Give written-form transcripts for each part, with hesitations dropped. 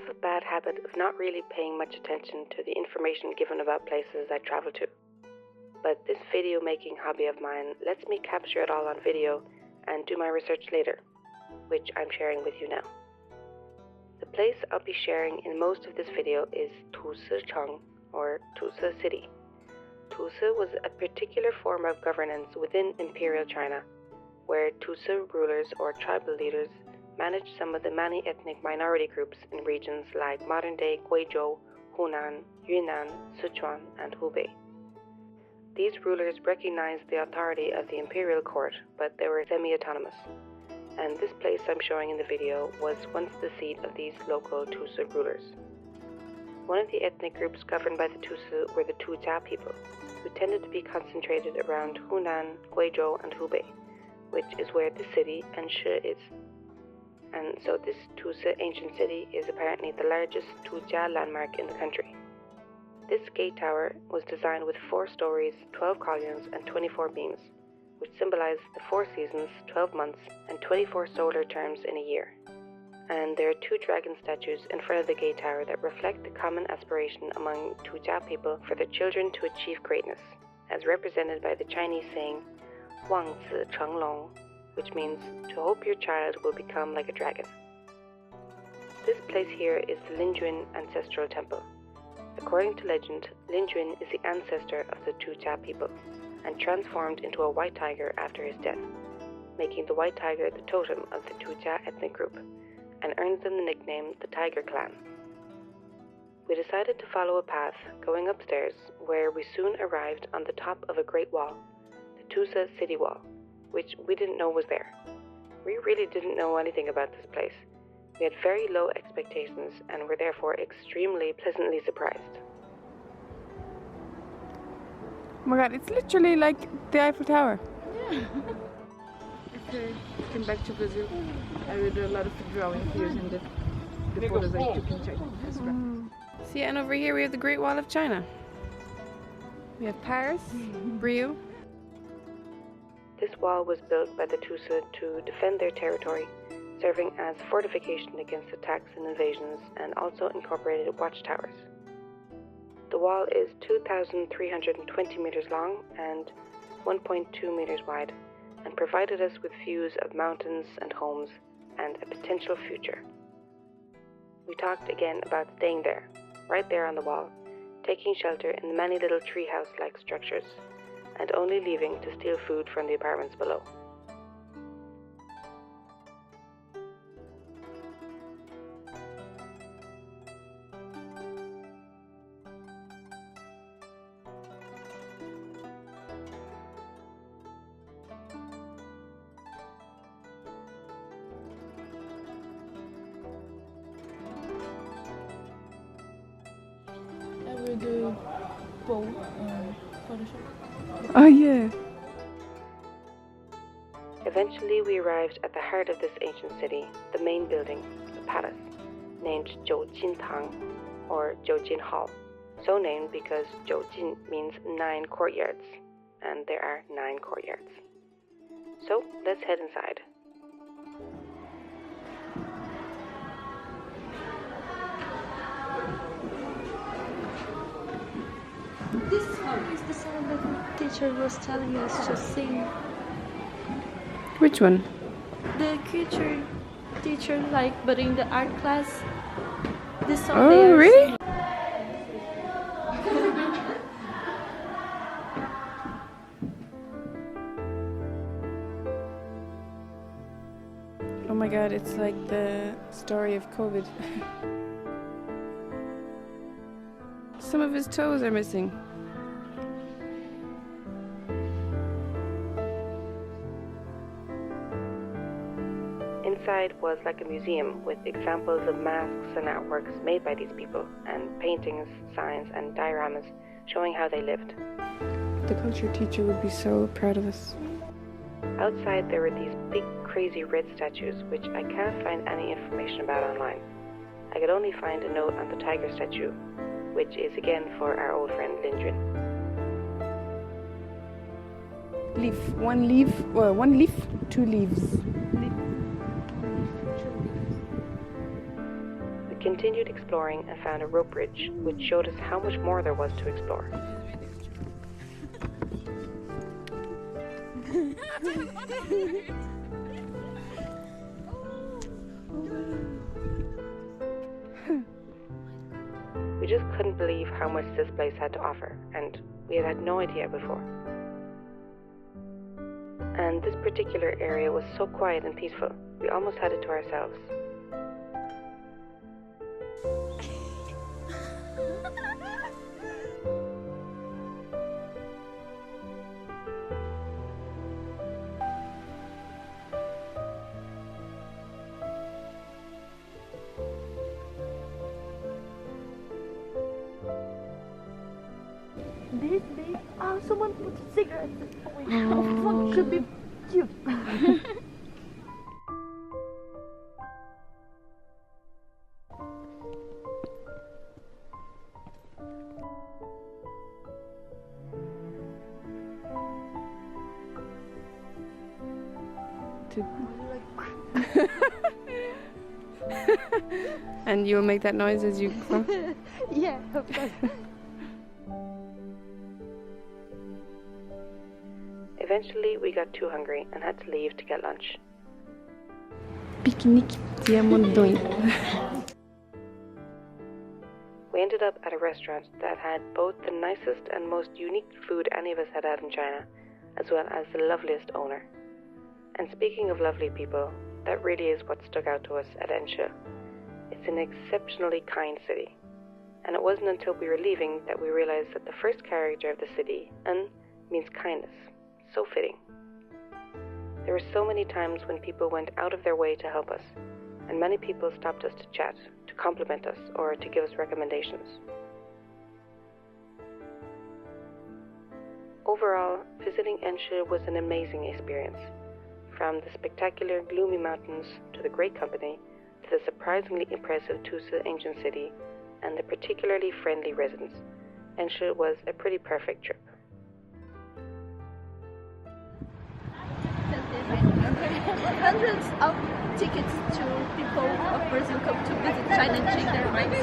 a bad habit of not really paying much attention to the information given about places I travel to. But this video making hobby of mine lets me capture it all on video and do my research later, which I'm sharing with you now. The place I'll be sharing in most of this video is Tusicheng, or Tusi City. Tusi was a particular form of governance within Imperial China, where Tusi rulers or tribal leaders managed some of the many ethnic minority groups in regions like modern-day Guizhou, Hunan, Yunnan, Sichuan, and Hubei. These rulers recognized the authority of the imperial court, but they were semi-autonomous. And this place I'm showing in the video was once the seat of these local Tusi rulers. One of the ethnic groups governed by the Tusi were the Tujia people, who tended to be concentrated around Hunan, Guizhou, and Hubei, which is where the city Ēnshī is. And so this Tusi ancient city is apparently the largest Tujia landmark in the country. This gate tower was designed with 4 stories, 12 columns, and 24 beams, which symbolize the 4 seasons, 12 months, and 24 solar terms in a year. And there are 2 dragon statues in front of the gate tower that reflect the common aspiration among Tujia people for their children to achieve greatness, as represented by the Chinese saying, 望子成龙, which means to hope your child will become like a dragon. This place here is the Linjuan Ancestral Temple. According to legend, Linjuan is the ancestor of the Tujia people and transformed into a white tiger after his death, making the white tiger the totem of the Tujia ethnic group, and earned them the nickname the Tiger Clan. We decided to follow a path going upstairs, where we soon arrived on the top of a great wall, the Tusi City Wall, which we didn't know was there. We really didn't know anything about this place. We had very low expectations and were therefore extremely pleasantly surprised. Oh my god, it's literally like the Eiffel Tower. Yeah. After I came back to Brazil, I read a lot of drawing using the photos I took in China as well. See, and over here we have the Great Wall of China. We have Paris, Rio. This wall was built by the Tusi to defend their territory, serving as fortification against attacks and invasions, and also incorporated watchtowers. The wall is 2,320 meters long and 1.2 meters wide, and provided us with views of mountains and homes and a potential future. We talked again about staying there, right there on the wall, taking shelter in the many little treehouse-like structures, and only leaving to steal food from the apartments below. I will do both Photoshop. Oh yeah. Eventually we arrived at the heart of this ancient city, the main building, the palace, named Jiujin Tang, or Jiujin Hall, so named because Jiujin means 9 courtyards, and there are 9 courtyards. So let's head inside. This song is the song that the teacher was telling us to sing. Which one? The culture teacher, but in the art class, this song Oh, they are really? singing. Oh my god, it's like the story of COVID. Some of his toes are missing. Inside was like a museum with examples of masks and artworks made by these people, and paintings, signs, and dioramas showing how they lived. The culture teacher would be so proud of us. Outside there were these big crazy red statues which I can't find any information about online. I could only find a note on the tiger statue, which is again for our old friend Linjuan. One leaf, 2 leaves. The continued exploring and found a rope bridge, which showed us how much more there was to explore. We just couldn't believe how much this place had to offer, and we had had no idea before. And this particular area was so quiet and peaceful, we almost had it to ourselves. This big. Oh, someone put cigarettes. How fuck could be cute? And you'll make that noise as you cross? Yeah, of course. Eventually, we got too hungry and had to leave to get lunch. Piquenique diamondões. We ended up at a restaurant that had both the nicest and most unique food any of us had had in China, as well as the loveliest owner. And speaking of lovely people, that really is what stuck out to us at Ēnshī. It's an exceptionally kind city. And it wasn't until we were leaving that we realized that the first character of the city, Ēn, means kindness. So fitting. There were so many times when people went out of their way to help us, and many people stopped us to chat, to compliment us, or to give us recommendations. Overall, visiting Ēnshī was an amazing experience. From the spectacular gloomy mountains, to the great company, to the surprisingly impressive Tusa ancient city, and the particularly friendly residents, Ēnshī was a pretty perfect trip. Hundreds of tickets to people of Brazil come to visit China and change their minds.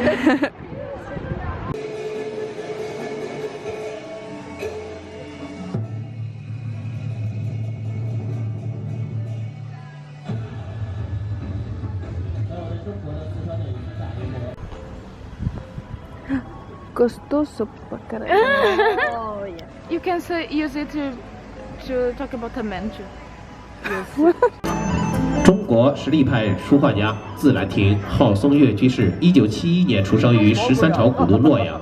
，costoso pa caralho. Oh yeah. You can use it to talk about a man too. 中国实力派书画家自兰亭浩松岳居士，1971年出生于13朝古都洛阳，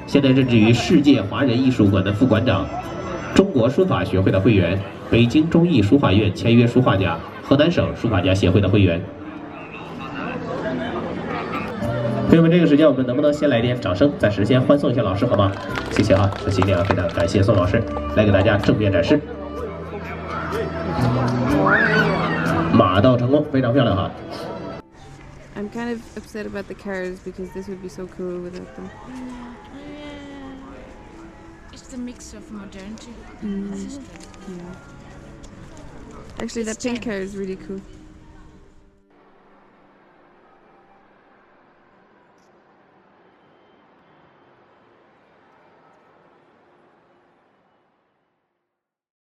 现在任职于世界华人艺术馆的副馆长，中国书法学会的会员，北京中艺书画院签约书画家，河南省书法家协会的会员。朋友们，这个时间我们能不能先来点掌声，暂时先欢送一下老师好吗？谢谢啊，这今天非常感谢宋老师来给大家正面展示。 马到成功，非常漂亮哈。 I'm kind of upset about the cars because this would be so cool without them. It's the mix of modernity. Yeah. Actually, that pink car is really cool.